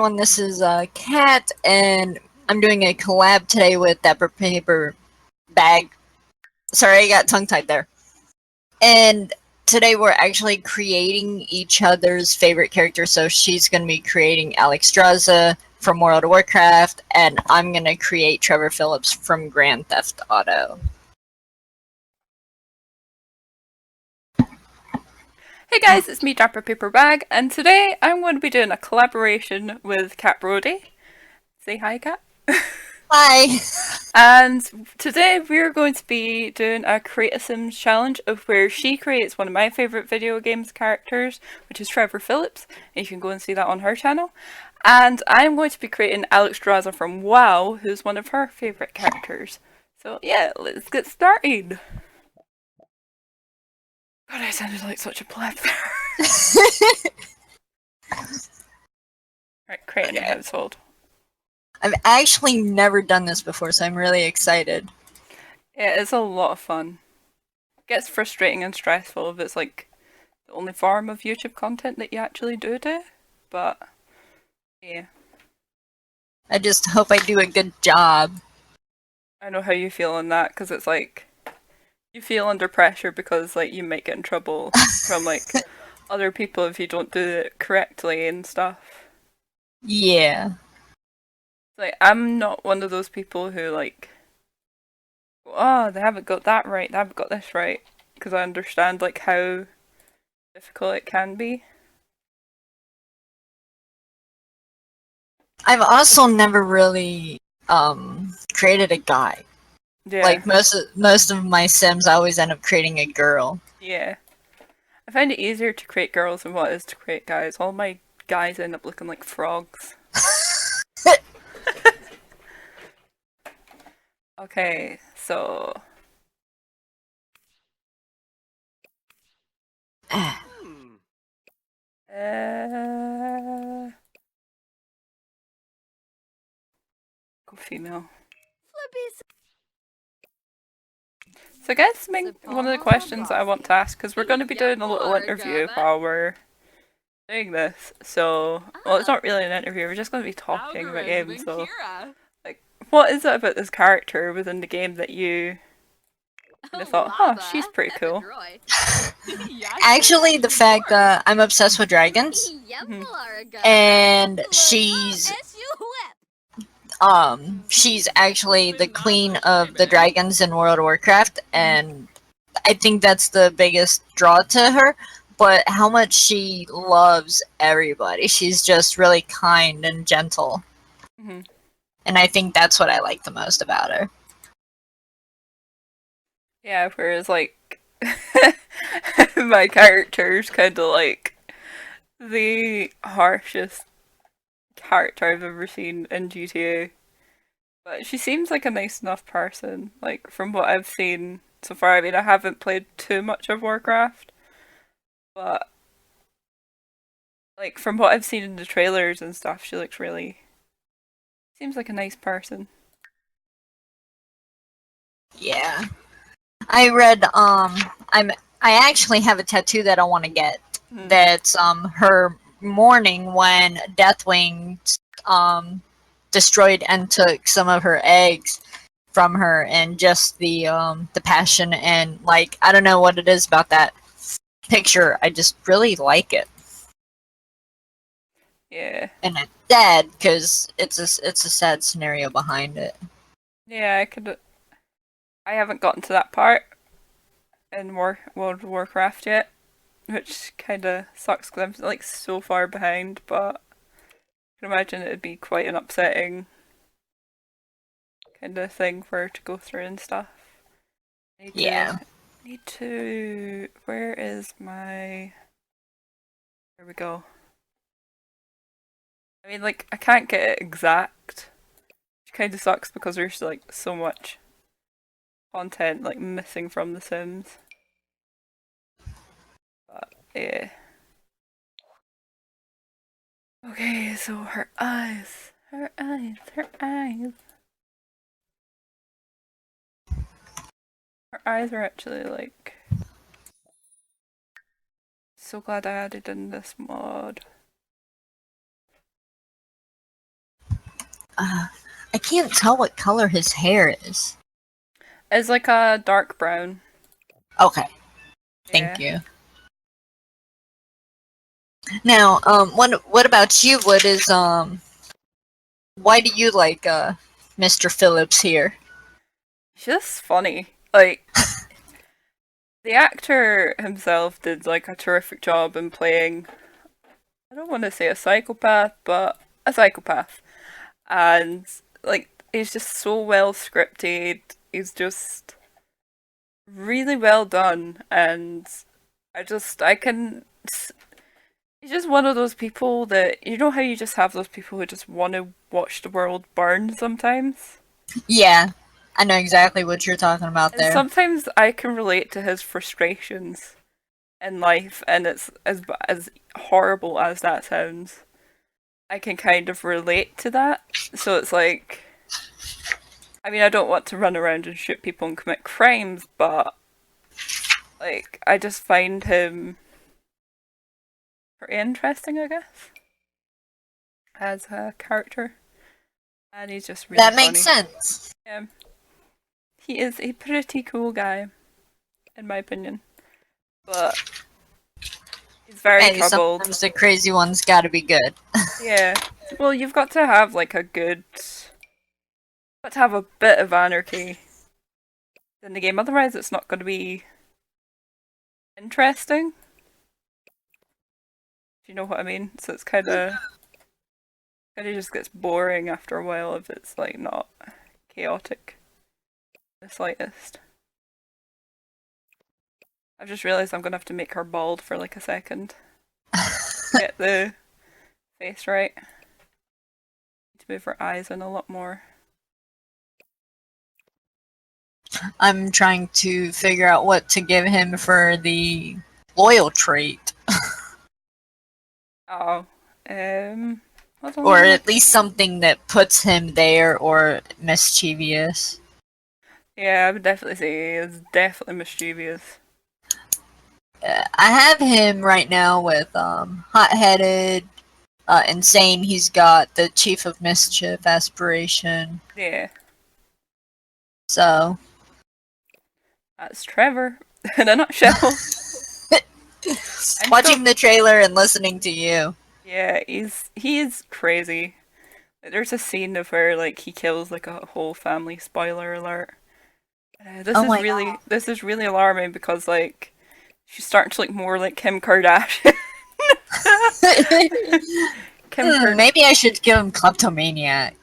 everyone. This is Kat, and I'm doing a collab today with Dapper Paper Bag. Sorry, I got tongue tied there. And today we're actually creating each other's favorite characters. So she's going to be creating Alexstrasza from World of Warcraft, and I'm going to create Trevor Phillips from Grand Theft Auto. Hey guys, it's me, Dapper Paper Bag, and today I'm going to be doing a collaboration with Kat Brody. Say hi, Kat. Hi! And today we're going to be doing a Create a Sims challenge of where she creates one of my favourite video games characters, which is Trevor Phillips, and you can go and see that on her channel. And I'm going to be creating Alexstrasza from WoW, who's one of her favourite characters. So yeah, let's get started! God, I sounded like such a pleb there. Right, create a new household. I've actually never done this before, so I'm really excited. Yeah, it's a lot of fun. It gets frustrating and stressful if it's like the only form of YouTube content that you actually do, but yeah. I just hope I do a good job. I know how you feel on that, because it's like, you feel under pressure because like you might get in trouble from like other people if you don't do it correctly and stuff. Yeah. Like, I'm not one of those people who like, oh, they haven't got that right, they haven't got this right, because I understand like how difficult it can be. I've also never really created a guy. Yeah. Like most of my Sims, I always end up creating a girl. Yeah. I find it easier to create girls than what it is to create guys. All my guys end up looking like frogs. Okay, so go female. So I guess one of the questions I want to ask, because we're going to be doing a little interview while we're doing this. So, well, it's not really an interview. We're just going to be talking about games. So, like, what is it about this character within the game that you kind of thought, huh, she's pretty cool? Actually, the fact that I'm obsessed with dragons, and she's actually the queen of the dragons in World of Warcraft, and I think that's the biggest draw to her. But how much she loves everybody. She's just really kind and gentle. Mm-hmm. And I think that's what I like the most about her. Yeah, whereas like my character's kind of like the harshest character I've ever seen in GTA. But she seems like a nice enough person, like from what I've seen so far. I mean, I haven't played too much of Warcraft, but like from what I've seen in the trailers and stuff, she looks really seems like a nice person. Yeah. I read I actually have a tattoo that I want to get. Mm. That's her mourning when Deathwing destroyed and took some of her eggs from her, and just the passion, and like I don't know what it is about that picture. I just really like it. Yeah. And it's sad because it's a sad scenario behind it. Yeah, I haven't gotten to that part in World of Warcraft yet, which kind of sucks because I'm like so far behind. But I can imagine it'd be quite an upsetting kind of thing for her to go through and stuff. Yeah. Need to. Where is my? There we go. I mean, like, I can't get it exact, which kind of sucks because there's like so much content like missing from The Sims. But yeah. Okay, so her eyes, her eyes, her eyes. Her eyes are actually like. So glad I added in this mod. I can't tell what color his hair is. It's like a dark brown. Okay, thank you. Now, what about you? Why do you like Mr. Phillips here? He's just funny. Like, the actor himself did like a terrific job in playing, I don't want to say a psychopath, but a psychopath. And like he's just so well scripted. He's just really well done, and I can. He's just one of those people that you know how you just have those people who just want to watch the world burn sometimes. Yeah, I know exactly what you're talking about And there. sometimes I can relate to his frustrations in life, and it's as horrible as that sounds. I can kind of relate to that. So it's like, I mean, I don't want to run around and shoot people and commit crimes, but like, I just find him pretty interesting, I guess, as a character, and he's just really That funny. makes sense. Yeah, he is a pretty cool guy, in my opinion, but he's very Hey, troubled. sometimes the crazy one's got to be good. Yeah, well, you've got to have like a good, got to have a bit of anarchy in the game, otherwise it's not going to be interesting. Do you know what I mean? So it's kind of just gets boring after a while if it's like not chaotic the slightest. I've just realised I'm gonna have to make her bald for like a second. Get the face right. Need to move her eyes in a lot more. I'm trying to figure out what to give him for the loyal trait. Oh, hold on. Or at least something that puts him there or mischievous. Yeah, I would definitely say he is definitely mischievous. I have him right now with hot-headed, insane. He's got the chief of mischief aspiration. Yeah, So that's Trevor in a nutshell. watching the trailer and listening to you. Yeah, he is crazy. Like, there's a scene of where like he kills like a whole family. Spoiler alert. Oh my God. This is really alarming because like she's starting to look more like Kim Kardashian. Maybe I should give him kleptomaniac.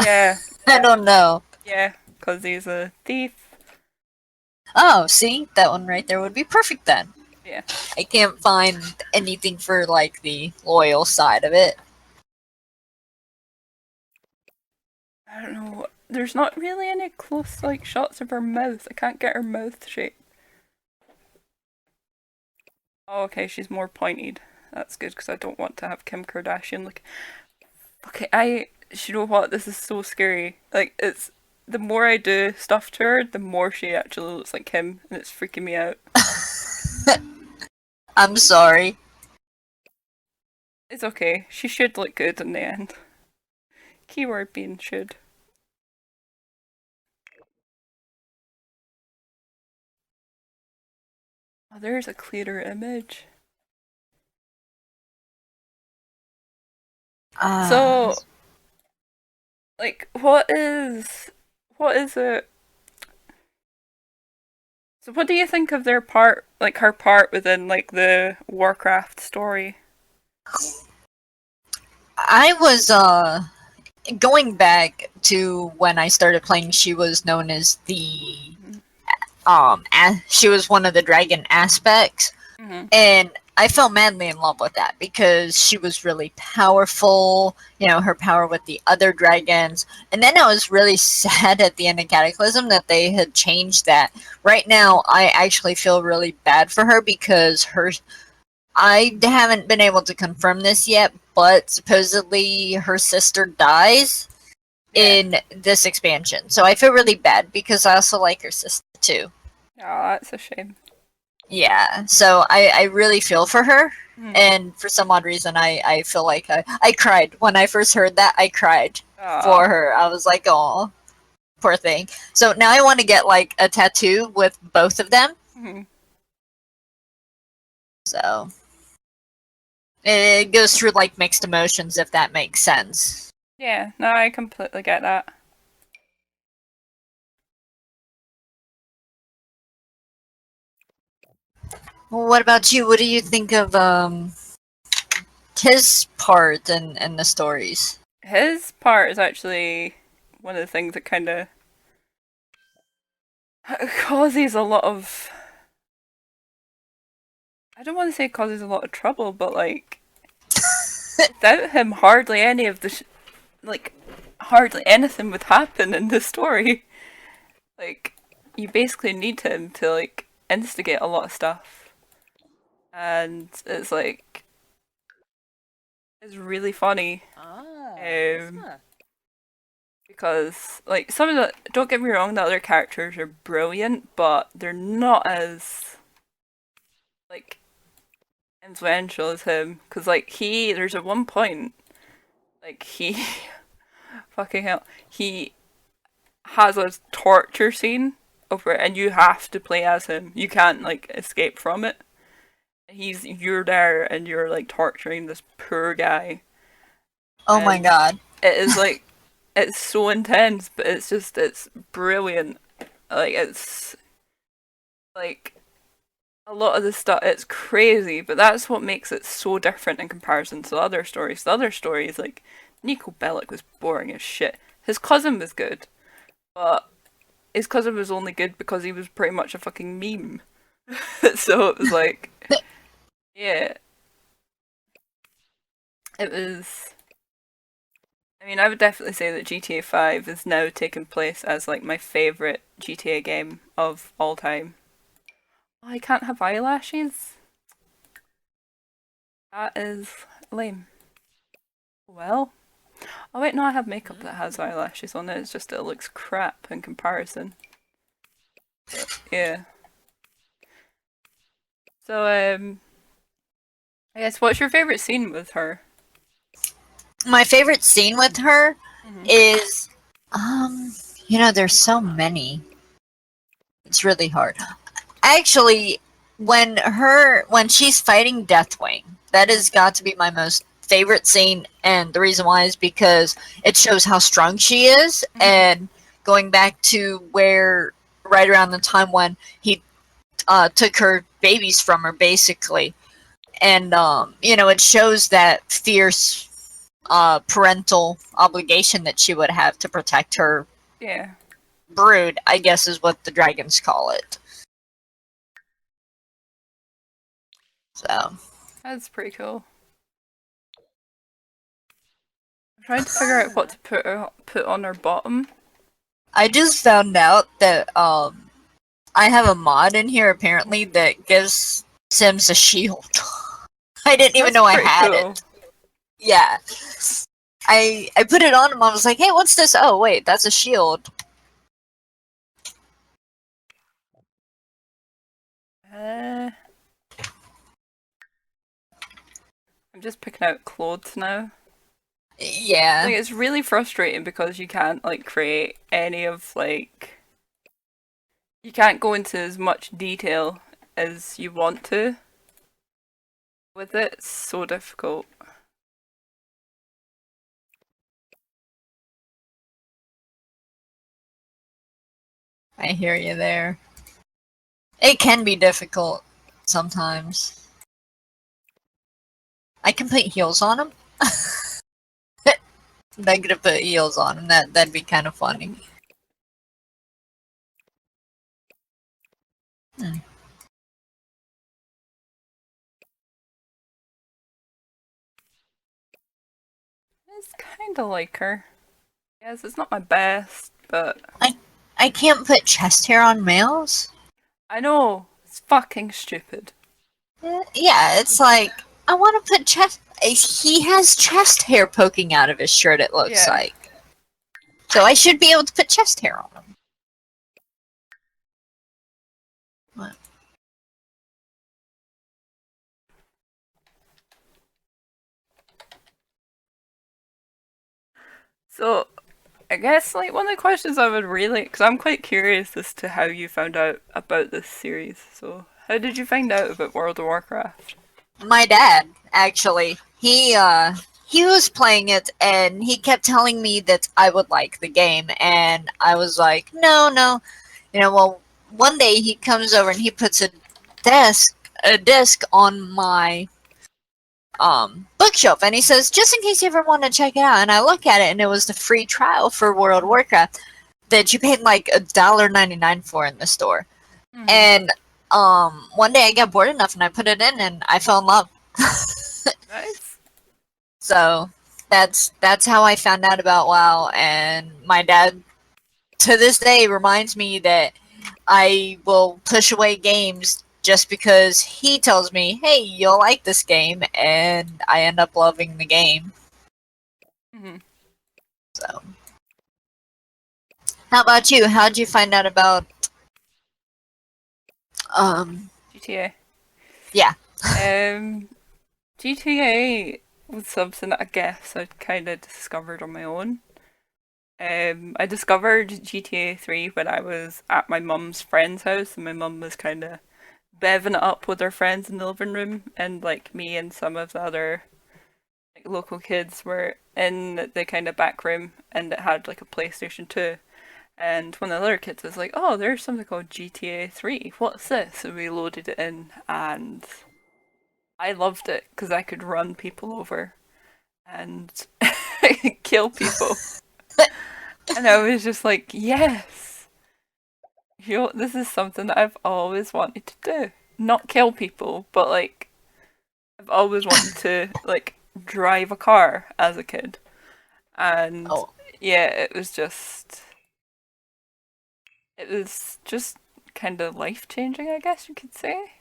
Yeah, I don't know. yeah, because he's a thief. Oh, see? That one right there would be perfect then. Yeah. I can't find anything for, like, the loyal side of it. I don't know. There's not really any close like shots of her mouth. I can't get her mouth shape. Oh, okay, she's more pointed. That's good because I don't want to have Kim Kardashian look. Okay, you know what? This is so scary. Like, it's the more I do stuff to her, the more she actually looks like Kim, and it's freaking me out. I'm sorry. It's okay. She should look good in the end. Keyword being should. Oh, there's a clearer image. So, like, what is it? So, what do you think of their part, like her part within like the Warcraft story? I was, going back to when I started playing, she was known as the, she was one of the dragon aspects, and I fell madly in love with that because she was really powerful, you know, her power with the other dragons. And then I was really sad at the end of Cataclysm that they had changed that. Right now, I actually feel really bad for her because I haven't been able to confirm this yet, but supposedly her sister dies in this expansion. So I feel really bad because I also like her sister too. Oh, that's a shame. Yeah, so I really feel for her, Mhm. and for some odd reason, I feel like I cried when I first heard that. I cried Aw. for her. I was like, oh, poor thing. So now I want to get like a tattoo with both of them. Mhm. So it goes through like mixed emotions, if that makes sense. Yeah, no, I completely get that. Well, what about you? What do you think of his part in the stories? His part is actually one of the things that kind of causes a lot of. I don't want to say causes a lot of trouble, but like without him, hardly any of the like hardly anything would happen in the story. Like you basically need him to like instigate a lot of stuff, and it's like it's really funny. Um, because like some of the don't get me wrong, the other characters are brilliant, but they're not as like influential as him. Because like there's at one point like he fucking hell, he has a torture scene over it, and you have to play as him. You can't like escape from it. You're there and you're like torturing this poor guy, Oh my and god. it is like it's so intense, but it's brilliant. Like it's like a lot of the stuff it's crazy, but that's what makes it so different in comparison to the other stories. The other stories like Nico Bellic was boring as shit. His cousin was good, but his cousin was only good because he was pretty much a fucking meme. So it was like, yeah, it was. I mean, I would definitely say that GTA 5 is now taking place as like my favorite GTA game of all time. Oh, I can't have eyelashes? That is lame. Well, oh wait, no, I have makeup that has eyelashes on it. It's just it looks crap in comparison. But, yeah. So, I guess what's your favorite scene with her? My favorite scene with her Mm-hmm. is there's so many. It's really hard. Actually, when she's fighting Deathwing, that has got to be my most favorite scene, and the reason why is because it shows how strong she is, Mm-hmm. and going back to where right around the time when he took her babies from her, basically, and it shows that fierce parental obligation that she would have to protect her Yeah, brood, I guess is what the dragons call it. So that's pretty cool. I'm trying to figure out what to put on her bottom. I just found out that I have a mod in here apparently that gives Sims a shield. I didn't even That's know I pretty had cool. it. Yeah. I put it on and I was like, hey, what's this? Oh wait, that's a shield. I'm just picking out clothes now. Yeah. Like it's really frustrating because you can't like create any of like you can't go into as much detail as you want to with it. It's so difficult. I hear you there. It can be difficult sometimes. I can put heels on them. I'm gonna put heels on them. That'd be kind of funny. Hmm. It's kind of like her. Yes, it's not my best, but I can't put chest hair on males. I know it's fucking stupid. Yeah, it's like I want to put chest. He has chest hair poking out of his shirt. It looks Yeah. like, so I should be able to put chest hair on him. What? So, I guess like one of the questions I would really, because I'm quite curious as to how you found out about this series. So, how did you find out about World of Warcraft? My dad, actually, he was playing it and he kept telling me that I would like the game, and I was like, no, no. Well, one day he comes over and he puts a disc on my bookshelf, and he says, just in case you ever want to check it out. And I look at it, and it was the free trial for World of Warcraft that you paid like $1.99 for in the store. Mhm. And one day I got bored enough and I put it in and I fell in love. Nice. So that's how I found out about WoW, and my dad to this day reminds me that I will push away games just because he tells me, "Hey, you'll like this game," and I end up loving the game. hmm So, how about you? How'd you find out about GTA. yeah. GTA was something that I guess I kind of discovered on my own. I discovered GTA 3 when I was at my mum's friend's house, and my mum was kind of beving it up with her friends in the living room, and like me and some of the other like local kids were in the kind of back room, and it had like a PlayStation 2. And one of the other kids was like, "Oh, there's something called GTA 3. What's this?" And we loaded it in, and I loved it because I could run people over and kill people. And I was just like, yes, this is something that I've always wanted to do. Not kill people, but like, I've always wanted to like drive a car as a kid. And Oh, yeah, it was just kind of life changing, I guess you could say.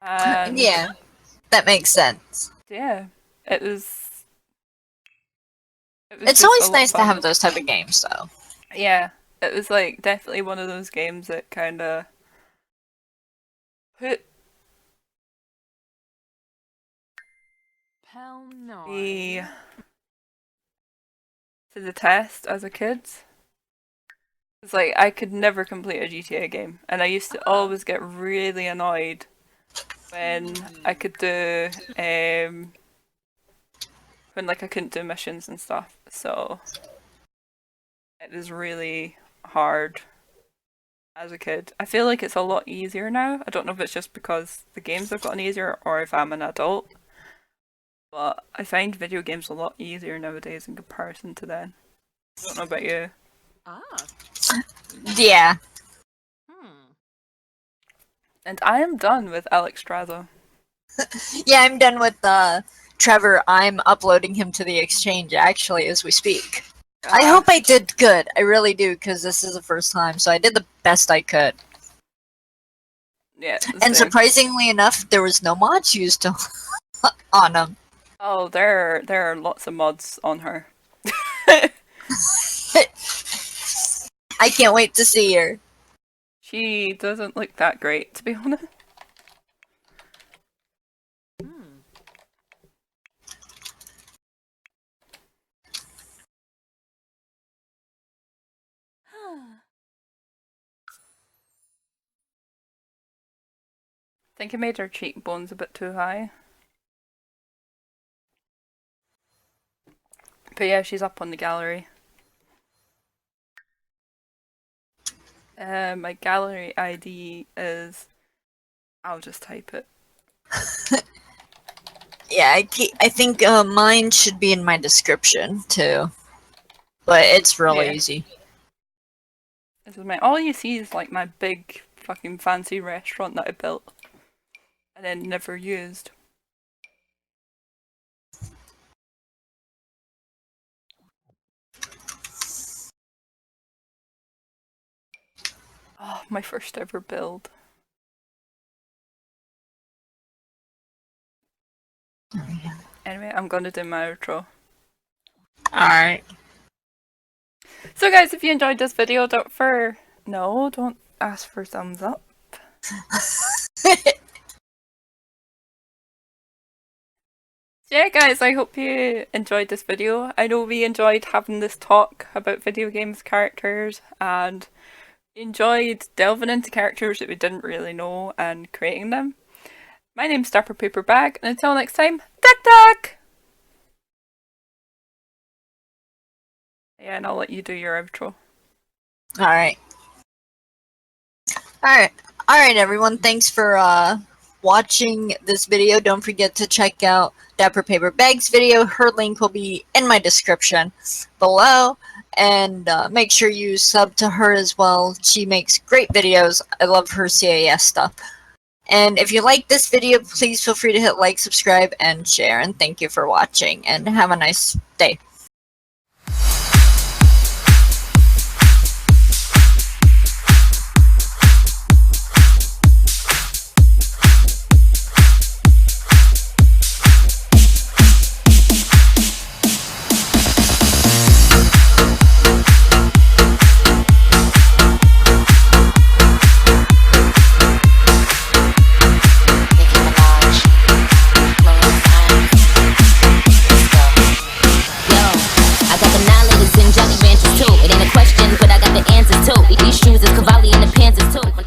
And yeah, that makes sense. yeah, it was It's just a always lot of nice to fun. have those type of games, though. Yeah, it was like definitely one of those games that kind of put Hell no. me to the test as a kid. It's like I could never complete a GTA game, and I used to always get really annoyed when I could do when like I couldn't do missions and stuff. So it was really hard as a kid. I feel like it's a lot easier now. I don't know if it's just because the games have gotten easier or if I'm an adult. But I find video games a lot easier nowadays in comparison to then. I don't know about you. Ah. Yeah. And I am done with Alex Strada. Yeah, I'm done with Trevor. I'm uploading him to the exchange actually as we speak. I hope I did good. I really do, because this is the first time, so I did the best I could. Yeah. And same. surprisingly enough, there was no mods used on them. Oh, there are lots of mods on her. I can't wait to see her. She doesn't look that great, to be honest. I think I made her cheekbones a bit too high. But yeah, she's up on the gallery. My gallery ID is... I'll just type it. Yeah, I think mine should be in my description too. But it's really Yeah. easy. This is all you see is like my big fucking fancy restaurant that I built. And then never used. Oh, my first ever build. Anyway, I'm gonna do my outro. Alright. So guys, if you enjoyed this video, don't ask for thumbs up. So Yeah, guys, I hope you enjoyed this video. I know we enjoyed having this talk about video games characters and enjoyed delving into characters that we didn't really know and creating them. My name's Dapper Paper Bag, and until next time, duck duck! Yeah, and I'll let you do your outro. Alright. Alright, everyone. Thanks for watching this video. Don't forget to check out Dapper Paper Bag's video. Her link will be in my description below. And make sure you sub to her as well. She makes great videos. I love her CAS stuff. And if you like this video, please feel free to hit like, subscribe, and share. And thank you for watching. And have a nice day.